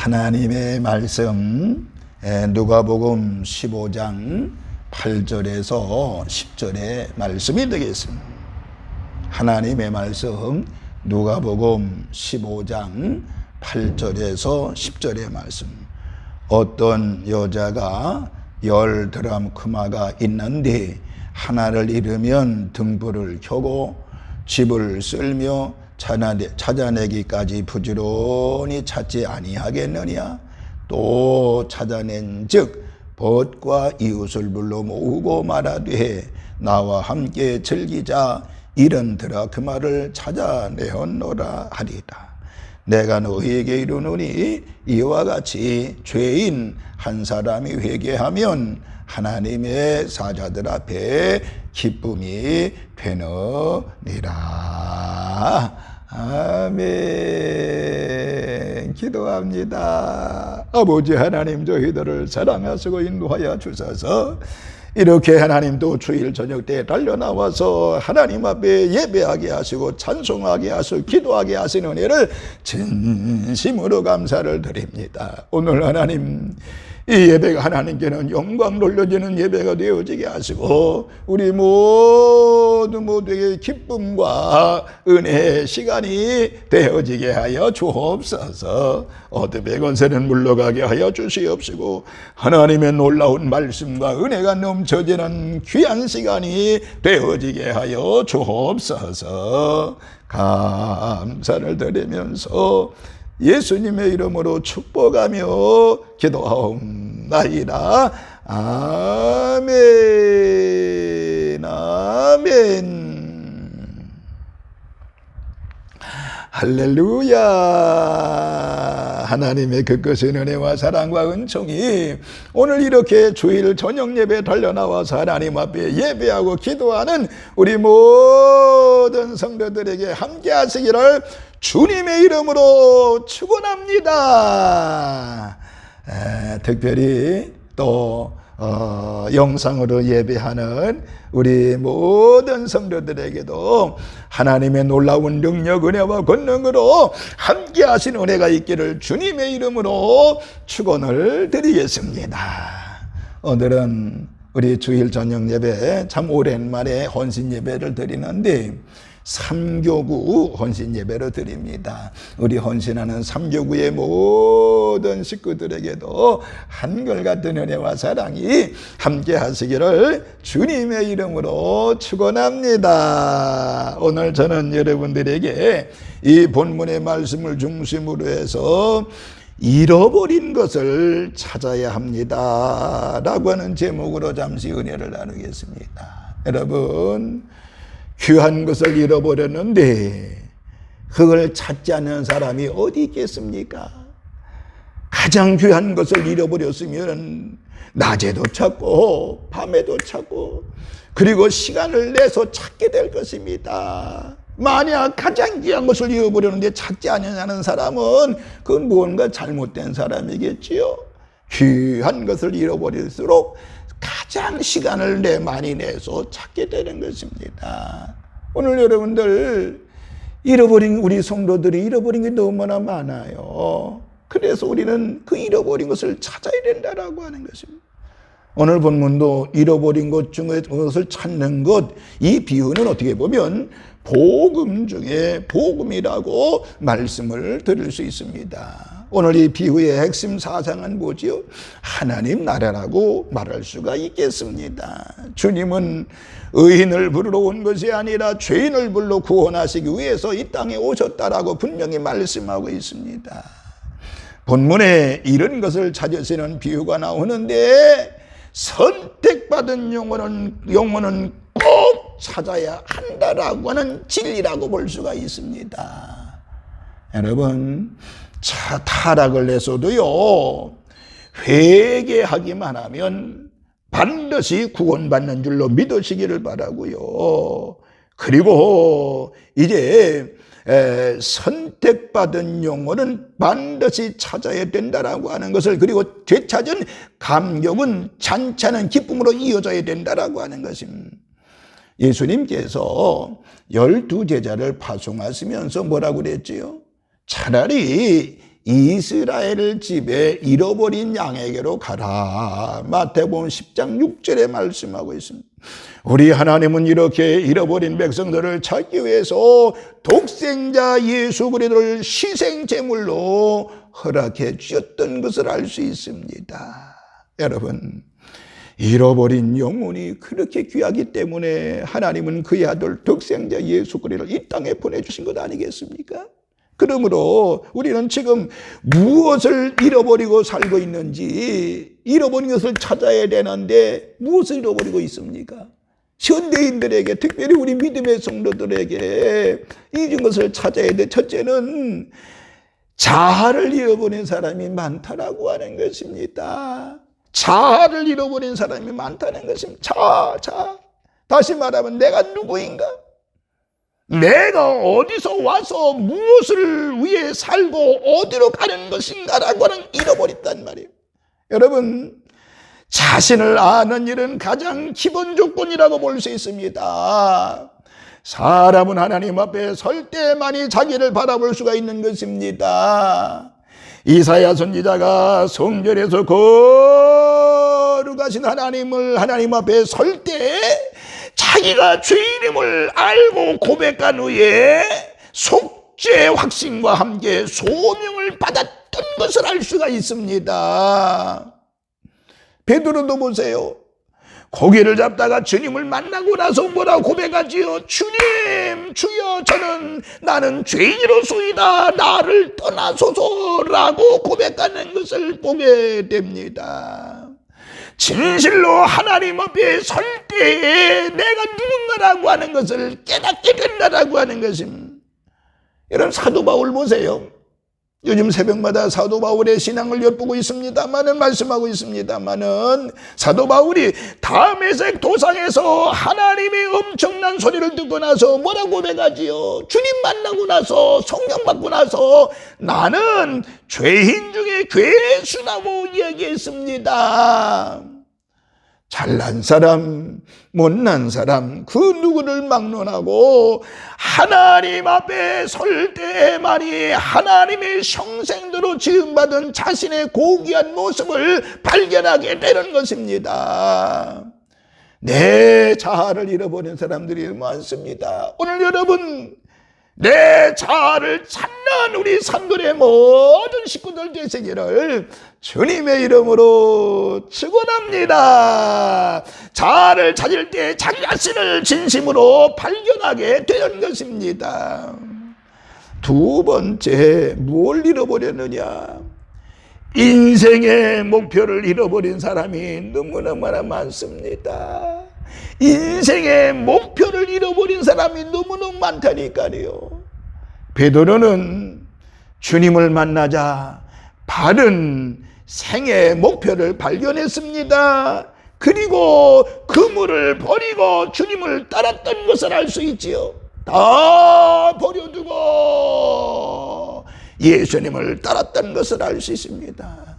하나님의 말씀 누가복음 15장 8절에서 10절의 말씀이 되겠습니다. 하나님의 말씀 누가복음 15장 8절에서 10절의 말씀. 어떤 여자가 10드라크마가 있는데 하나를 잃으면 등불을 켜고 집을 쓸며 찾아내기까지 부지런히 찾지 아니하겠느냐. 또 찾아낸 즉 벗과 이웃을 불러 모으고 말하되 나와 함께 즐기자. 이런 드라크마를 찾아내었노라 하리라. 내가 너희에게 이르노니 이와 같이 죄인 한 사람이 회개하면 하나님의 사자들 앞에 기쁨이 되느니라. 아멘. 기도합니다. 아버지 하나님, 저희들을 사랑하시고 인도하여 주셔서 이렇게 하나님도 주일 저녁 때 달려나와서 하나님 앞에 예배하게 하시고 찬송하게 하시고 기도하게 하시는 은혜를 진심으로 감사를 드립니다. 오늘 하나님, 이 예배가 하나님께는 영광 돌려지는 예배가 되어지게 하시고 우리 모두에게 기쁨과 은혜의 시간이 되어지게 하여 주옵소서. 어둠의 권세는 물러가게 하여 주시옵시고 하나님의 놀라운 말씀과 은혜가 넘쳐지는 귀한 시간이 되어지게 하여 주옵소서. 감사를 드리면서 예수님의 이름으로 축복하며 기도하옵나이다. 아멘. 아멘. 할렐루야. 하나님의 그것의 은혜와 사랑과 은총이 오늘 이렇게 주일 저녁 예배 달려나와서 하나님 앞에 예배하고 기도하는 우리 모든 성도들에게 함께 하시기를 주님의 이름으로 축원합니다. 특별히 또 영상으로 예배하는 우리 모든 성도들에게도 하나님의 놀라운 능력, 은혜와 권능으로 함께 하신 은혜가 있기를 주님의 이름으로 축원을 드리겠습니다. 오늘은 우리 주일 저녁 예배 참 오랜만에 헌신 예배를 드리는데 삼교구 헌신 예배로 드립니다. 우리 헌신하는 삼교구의 모든 식구들에게도 한결같은 은혜와 사랑이 함께 하시기를 주님의 이름으로 축원합니다. 오늘 저는 여러분들에게 이 본문의 말씀을 중심으로 해서 잃어버린 것을 찾아야 합니다 라고 하는 제목으로 잠시 은혜를 나누겠습니다. 여러분, 귀한 것을 잃어버렸는데 그걸 찾지 않는 사람이 어디 있겠습니까? 가장 귀한 것을 잃어버렸으면 낮에도 찾고 밤에도 찾고 그리고 시간을 내서 찾게 될 것입니다. 만약 가장 귀한 것을 잃어버렸는데 찾지 않는 사람은 그건 무언가 잘못된 사람이겠지요. 귀한 것을 잃어버릴수록 가장 시간을 많이 내서 찾게 되는 것입니다. 오늘 여러분들 잃어버린 우리 성도들이 잃어버린 게 너무나 많아요. 그래서 우리는 그 잃어버린 것을 찾아야 된다라고 하는 것입니다. 오늘 본문도 잃어버린 것 중에 그것을 찾는 것, 이 비유는 어떻게 보면 복음 중에 복음이라고 말씀을 드릴 수 있습니다. 오늘 이 비유의 핵심 사상은 뭐지요? 하나님 나라라고 말할 수가 있겠습니다. 주님은 의인을 부르러 온 것이 아니라 죄인을 불러 구원하시기 위해서 이 땅에 오셨다라고 분명히 말씀하고 있습니다. 본문에 이런 것을 찾으시는 비유가 나오는데 선택받은 영혼은 꼭 찾아야 한다라고 하는 진리라고 볼 수가 있습니다. 여러분, 타락을 해서도요, 회개하기만 하면 반드시 구원받는 줄로 믿으시기를 바라고요. 그리고 이제 선택받은 영혼은 반드시 찾아야 된다라고 하는 것을, 그리고 되찾은 감격은 잔치하는 기쁨으로 이어져야 된다라고 하는 것입니다. 예수님께서 12제자를 파송하시면서 뭐라고 그랬지요? 차라리 이스라엘 집에 잃어버린 양에게로 가라. 마태복음 10장 6절에 말씀하고 있습니다. 우리 하나님은 이렇게 잃어버린 백성들을 찾기 위해서 독생자 예수 그리스도를 희생제물로 허락해 주셨던 것을 알 수 있습니다. 여러분, 잃어버린 영혼이 그렇게 귀하기 때문에 하나님은 그의 아들 독생자 예수 그리스도를 이 땅에 보내주신 것 아니겠습니까? 그러므로 우리는 지금 무엇을 잃어버리고 살고 있는지, 잃어버린 것을 찾아야 되는데 무엇을 잃어버리고 있습니까? 현대인들에게, 특별히 우리 믿음의 성도들에게 잊은 것을 찾아야 돼. 첫째는 자아를 잃어버린 사람이 많다라고 하는 것입니다. 자아를 잃어버린 사람이 많다는 것입니다. 자아. 다시 말하면 내가 누구인가? 내가 어디서 와서 무엇을 위해 살고 어디로 가는 것인가라고 하는 잃어버렸단 말이에요. 여러분, 자신을 아는 일은 가장 기본 조건이라고 볼 수 있습니다. 사람은 하나님 앞에 설 때만이 자기를 바라볼 수가 있는 것입니다. 이사야 선지자가 성전에서 거룩하신 하나님 앞에 설 때 자기가 죄인임을 알고 고백한 후에 속죄 확신과 함께 소명을 받았던 것을 알 수가 있습니다. 베드로도 보세요. 고기를 잡다가 주님을 만나고 나서 뭐라고 고백하지요? 주님, 주여, 나는 죄인으로소이다. 나를 떠나소서라고 고백하는 것을 보게 됩니다. 진실로 하나님 앞에 설 때에 내가 누군가라고 하는 것을 깨닫게 된다라고 하는 것입니다. 여러분, 사도 바울 보세요. 요즘 새벽마다 사도 바울의 신앙을 엿보고 있습니다만은, 말씀하고 있습니다만은, 사도 바울이 다메섹 도상에서 하나님의 엄청난 소리를 듣고 나서 뭐라고 고백하지요? 주님 만나고 나서, 성령 받고 나서 나는 죄인 중에 괴수라고 이야기했습니다. 잘난 사람, 못난 사람, 그 누구를 막론하고 하나님 앞에 설 때만이 하나님의 형생대로 지음받은 자신의 고귀한 모습을 발견하게 되는 것입니다. 내 자아를 잃어버린 사람들이 많습니다. 오늘 여러분, 내 자아를 찾는 우리 산돌의 모든 식구들 되시기를 주님의 이름으로 축원합니다. 자아를 찾을 때 자기 자신을 진심으로 발견하게 되는 것입니다. 두 번째, 뭘 잃어버렸느냐? 인생의 목표를 잃어버린 사람이 너무너무나 많습니다. 인생의 목표를 잃어버린 사람이 너무너무 많다니까요. 베드로는 주님을 만나자 바른 생의 목표를 발견했습니다. 그리고 그물을 버리고 주님을 따랐던 것을 알 수 있지요. 다 버려두고 예수님을 따랐던 것을 알 수 있습니다.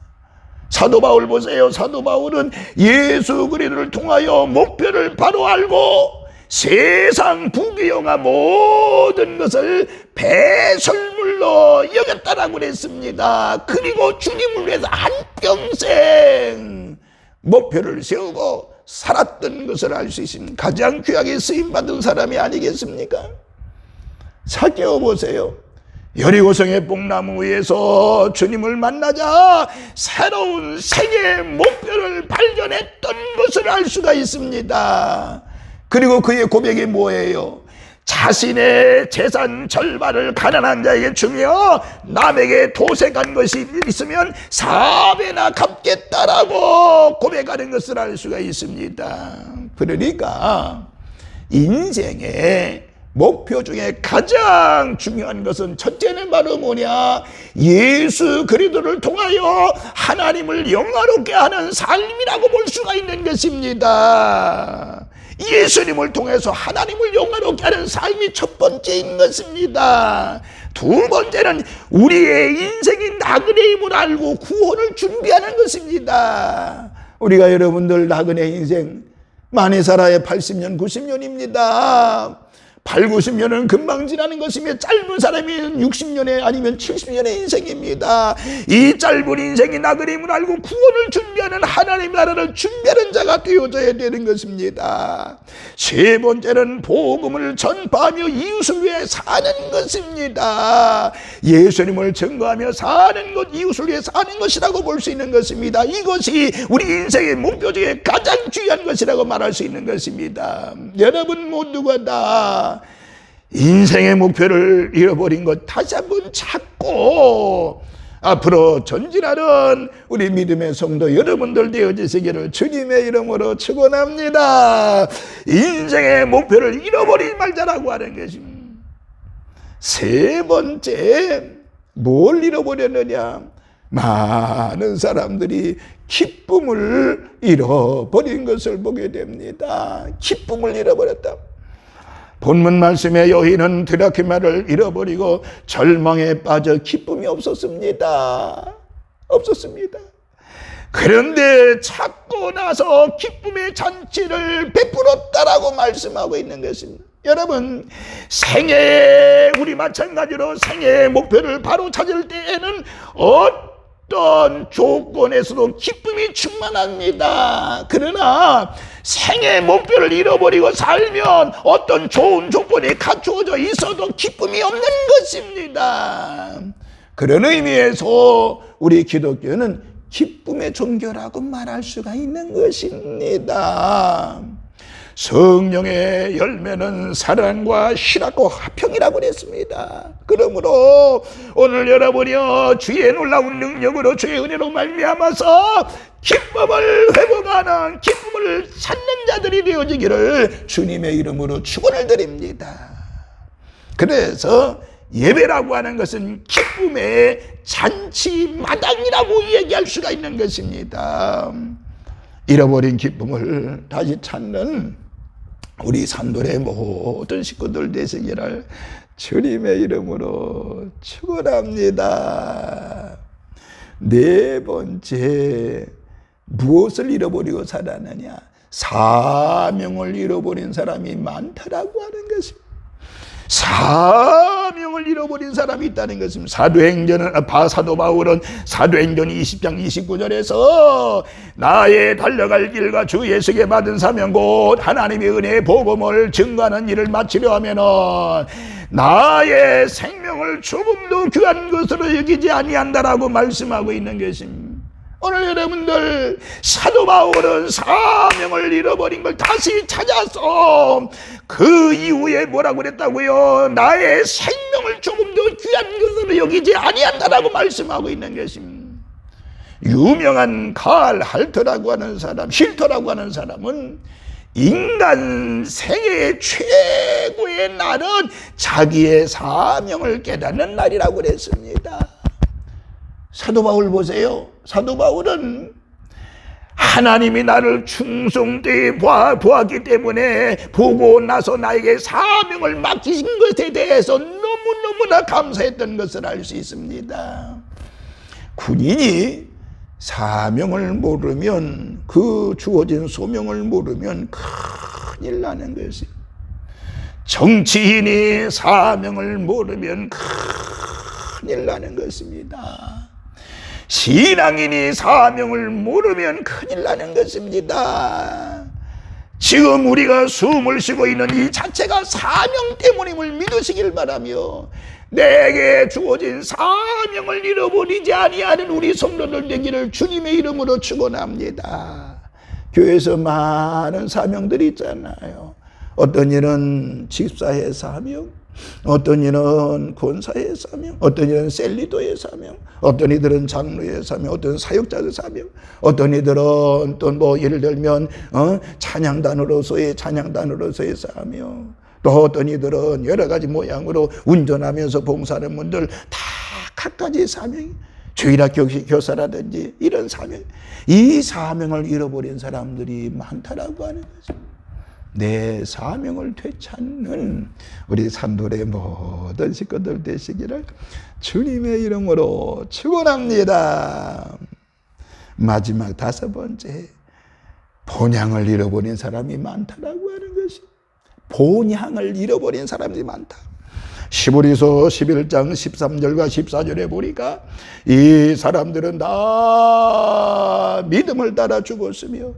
사도 바울 보세요. 사도 바울은 예수 그리스도를 통하여 목표를 바로 알고 세상 부귀영화 모든 것을 배설물로 여겼다라고 그랬습니다. 그리고 주님을 위해서 한평생 목표를 세우고 살았던 것을 알 수 있습니다. 가장 귀하게 쓰임받은 사람이 아니겠습니까? 사개오 보세요. 여리고성의 뽕나무 위에서 주님을 만나자 새로운 생의 목표를 발견했던 것을 알 수가 있습니다. 그리고 그의 고백이 뭐예요? 자신의 재산 절반을 가난한 자에게 주며 남에게 도색한 것이 있으면 4배나 갚겠다라고 고백하는 것을 알 수가 있습니다. 그러니까 인생에 목표 중에 가장 중요한 것은 첫째는 바로 뭐냐? 예수 그리스도를 통하여 하나님을 영화롭게 하는 삶이라고 볼 수가 있는 것입니다. 예수님을 통해서 하나님을 영화롭게 하는 삶이 첫 번째인 것입니다. 두 번째는 우리의 인생이 나그네임을 알고 구원을 준비하는 것입니다. 우리가 여러분들 나그네 인생 많이 살아야 80년 90년입니다 8, 90년은 금방 지나는 것이며 짧은 사람이 60년에 아니면 70년의 인생입니다. 이 짧은 인생이 나그림을 알고 구원을 준비하는 하나님 나라를 준비하는 자가 되어져야 되는 것입니다. 세 번째는 복음을 전파하며 이웃을 위해 사는 것입니다. 예수님을 증거하며 사는 것, 이웃을 위해 사는 것이라고 볼 수 있는 것입니다. 이것이 우리 인생의 목표 중에 가장 중요한 것이라고 말할 수 있는 것입니다. 여러분 모두가 다 인생의 목표를 잃어버린 것 다시 한번 찾고 앞으로 전진하는 우리 믿음의 성도 여러분들 되어지시기를 주님의 이름으로 축원합니다. 인생의 목표를 잃어버리지 말자라고 하는 것입니다. 세 번째, 뭘 잃어버렸느냐? 많은 사람들이 기쁨을 잃어버린 것을 보게 됩니다. 기쁨을 잃어버렸다. 본문 말씀의 여인은 드라크마를 잃어버리고 절망에 빠져 기쁨이 없었습니다. 그런데 찾고 나서 기쁨의 잔치를 베풀었다라고 말씀하고 있는 것입니다. 여러분, 생애, 우리 마찬가지로 생애의 목표를 바로 찾을 때에는 어떤 조건에서도 기쁨이 충만합니다. 그러나 생애 목표를 잃어버리고 살면 어떤 좋은 조건이 갖추어져 있어도 기쁨이 없는 것입니다. 그런 의미에서 우리 기독교는 기쁨의 종교라고 말할 수가 있는 것입니다. 성령의 열매는 사랑과 희락과 화평이라고 그랬습니다. 그러므로 오늘 여러분이여 주의 놀라운 능력으로 주의 은혜로 말미암아서 기쁨을 회복하는, 기쁨을 찾는 자들이 되어지기를 주님의 이름으로 축원을 드립니다. 그래서 예배라고 하는 것은 기쁨의 잔치마당이라고 얘기할 수가 있는 것입니다. 잃어버린 기쁨을 다시 찾는 우리 산돌의 모든 식구들 되시기를 주님의 이름으로 축원합니다. 네 번째, 무엇을 잃어버리고 살았느냐? 사명을 잃어버린 사람이 많다라고 하는 것입니다. 사명을 잃어버린 사람이 있다는 것입니다. 사도 바울은 사도행전 20장 29절에서 나의 달려갈 길과 주 예수께 받은 사명 곧 하나님의 은혜의 복음을 증거하는 일을 마치려 하면은 나의 생명을 조금도 귀한 것으로 여기지 아니한다라고 말씀하고 있는 것입니다. 오늘 여러분들, 사도 바울은 사명을 잃어버린 걸 다시 찾아서 그 이후에 뭐라고 그랬다고요? 나의 생명을 조금 더 귀한 것으로 여기지 아니한다라고 말씀하고 있는 것입니다. 유명한 칼 할터라고 하는 사람, 힐터라고 하는 사람은 인간 생애의 최고의 날은 자기의 사명을 깨닫는 날이라고 그랬습니다. 사도 바울 보세요. 사도 바울은 하나님이 나를 충성되이 보았기 때문에 보고 나서 나에게 사명을 맡기신 것에 대해서 너무너무나 감사했던 것을 알 수 있습니다. 군인이 사명을 모르면, 그 주어진 소명을 모르면 큰일 나는 것이에요. 정치인이 사명을 모르면 큰일 나는 것입니다. 신앙인이 사명을 모르면 큰일 나는 것입니다. 지금 우리가 숨을 쉬고 있는 이 자체가 사명 때문임을 믿으시길 바라며 내게 주어진 사명을 잃어버리지 아니하는 우리 성도들 되기를 주님의 이름으로 축원합니다. 교회에서 많은 사명들이 있잖아요. 어떤 일은 집사의 사명, 어떤 이는 권사의 사명, 어떤 이는 셀리도의 사명, 어떤 이들은 장로의 사명, 어떤 사역자의 사명, 어떤 이들은 또 뭐 예를 들면 찬양단으로서의 사명, 또 어떤 이들은 여러 가지 모양으로 운전하면서 봉사하는 분들 다 각가지 사명이, 주일학 교사라든지 이런 사명, 이 사명을 잃어버린 사람들이 많다라고 하는 거죠. 내 사명을 되찾는 우리 산돌의 모든 식구들 되시기를 주님의 이름으로 축원합니다. 마지막 다섯 번째, 본향을 잃어버린 사람이 많다라고 하는 것이, 본향을 잃어버린 사람들이 많다. 시브리서 11장 13절과 14절에 보니까 이 사람들은 다 믿음을 따라 죽었으며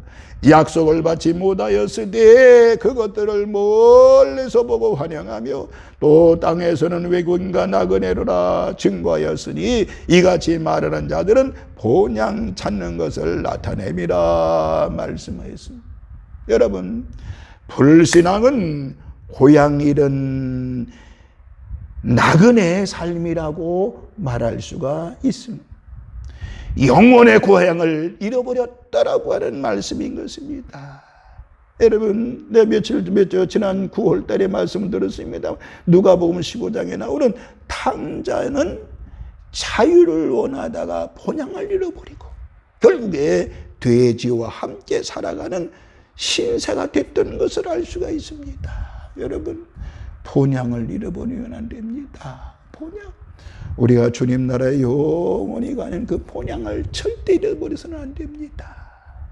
약속을 받지 못하였으되 그것들을 멀리서 보고 환영하며 또 땅에서는 외국인과 나그네로라 증거하였으니 이같이 말하는 자들은 본향 찾는 것을 나타냄이라 말씀하였습니다. 여러분, 불신앙은 고향 잃은 나그네의 삶이라고 말할 수가 있습니다. 영혼의 고향을 잃어버렸다라고 하는 말씀인 것입니다. 여러분, 지난 9월 달에 말씀을 들었습니다. 누가복음 15장에 나오는 탕자는 자유를 원하다가 본향을 잃어버리고 결국에 돼지와 함께 살아가는 신세가 됐던 것을 알 수가 있습니다. 여러분, 본향을 잃어버리면 안 됩니다. 본향. 우리가 주님 나라에 영원히 가는 그 본향을 절대 잃어버려서는 안 됩니다.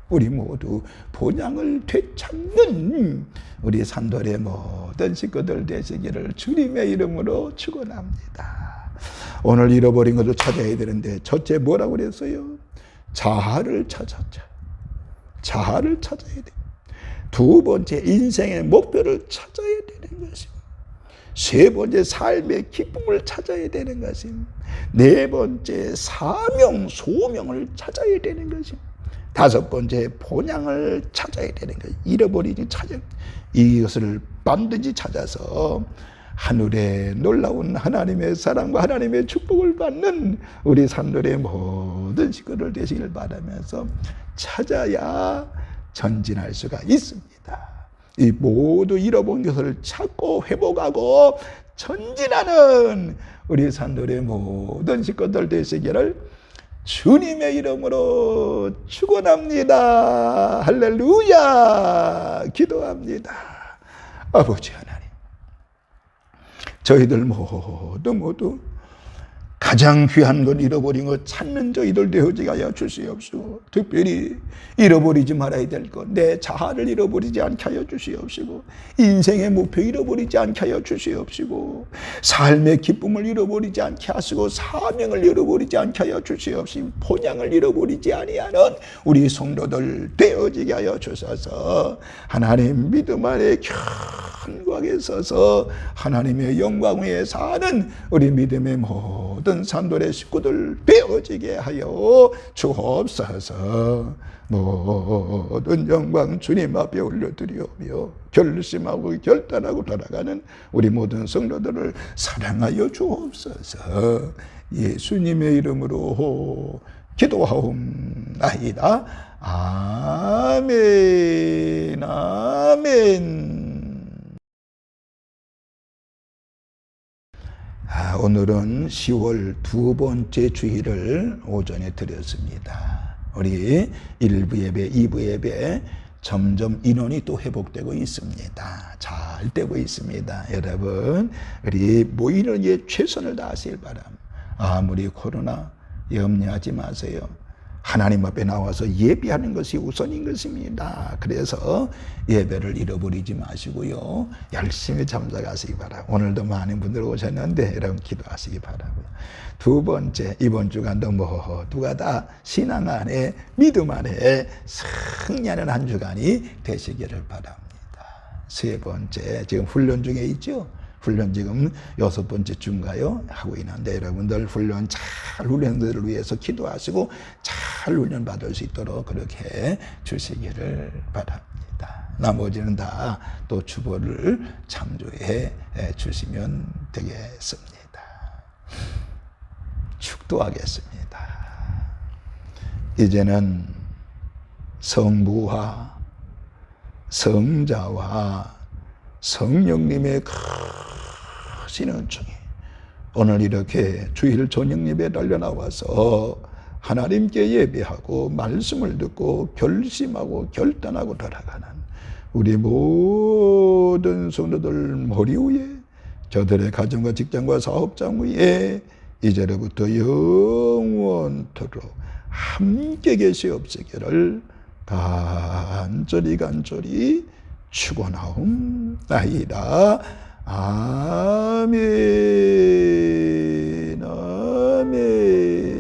우리 모두 본향을 되찾는 우리 산돌의 모든 식구들 되시기를 주님의 이름으로 축원합니다. 오늘 잃어버린 것을 찾아야 되는데 첫째 뭐라고 그랬어요? 자아를 찾았자. 자아를 찾아야 돼. 두 번째 인생의 목표를 찾아야 되는 것입니다. 세 번째 삶의 기쁨을 찾아야 되는 것입니다. 네 번째 사명, 소명을 찾아야 되는 것입니다. 다섯 번째 본향을 찾아야 되는 것입니다. 잃어버리지 찾아 이것을 반드시 찾아서 하늘의 놀라운 하나님의 사랑과 하나님의 축복을 받는 우리 산돌의 모든 식구들 되시길 바라면서 찾아야 전진할 수가 있습니다. 이 모두 잃어본 것을 찾고 회복하고 전진하는 우리 산돌의 모든 식구들 되시기를 주님의 이름으로 축원합니다. 할렐루야. 기도합니다. 아버지 하나님, 저희들 모두 가장 귀한 건 잃어버린 것 찾는 저희들 되어지게 하여 주시옵시고, 특별히 잃어버리지 말아야 될 것, 내 자아를 잃어버리지 않게 하여 주시옵시고, 인생의 목표 잃어버리지 않게 하여 주시옵시고, 삶의 기쁨을 잃어버리지 않게 하시고, 사명을 잃어버리지 않게 하여 주시옵시고, 본향을 잃어버리지 아니하는 우리 성도들 되어지게 하여 주셔서 하나님 믿음 안에 견고하게 서서 하나님의 영광 위에 사는 우리 믿음의 모든 산돌의 식구들 되어지게 하여 주옵소서. 모든 영광 주님 앞에 올려드리오며 결심하고 결단하고 돌아가는 우리 모든 성도들을 사랑하여 주옵소서. 예수님의 이름으로 기도하옵나이다. 아멘. 아멘. 오늘은 10월 두 번째 주일을 오전에 드렸습니다. 우리 1부 예배, 2부 예배 점점 인원이 또 회복되고 있습니다. 잘 되고 있습니다. 여러분, 우리 모이는 게 최선을 다하시길 바랍니다. 아무리 코로나 염려하지 마세요. 하나님 앞에 나와서 예배하는 것이 우선인 것입니다. 그래서 예배를 잃어버리지 마시고요, 열심히 참석하시기 바라고, 오늘도 많은 분들 오셨는데 여러분 기도하시기 바라고요. 두 번째, 이번 주간도 모두가 다 신앙 안에 믿음 안에 승리하는 한 주간이 되시기를 바랍니다. 세 번째, 지금 훈련 중에 있죠. 훈련 지금 6번째 주인가요? 하고 있는데 여러분들 훈련 잘 훈련들을 위해서 기도하시고 잘 훈련 받을 수 있도록 그렇게 주시기를 바랍니다. 나머지는 다 또 주보를 참조해 주시면 되겠습니다. 축도하겠습니다. 이제는 성부와 성자와 성령님의 크신 은총이 오늘 이렇게 주일 저녁 예배에 달려나와서 하나님께 예배하고 말씀을 듣고 결심하고 결단하고 돌아가는 우리 모든 성도들 머리 위에, 저들의 가정과 직장과 사업장 위에 이제로부터 영원토록 함께 계시옵시기를 간절히 축원하옵나이다. 아멘. 아멘.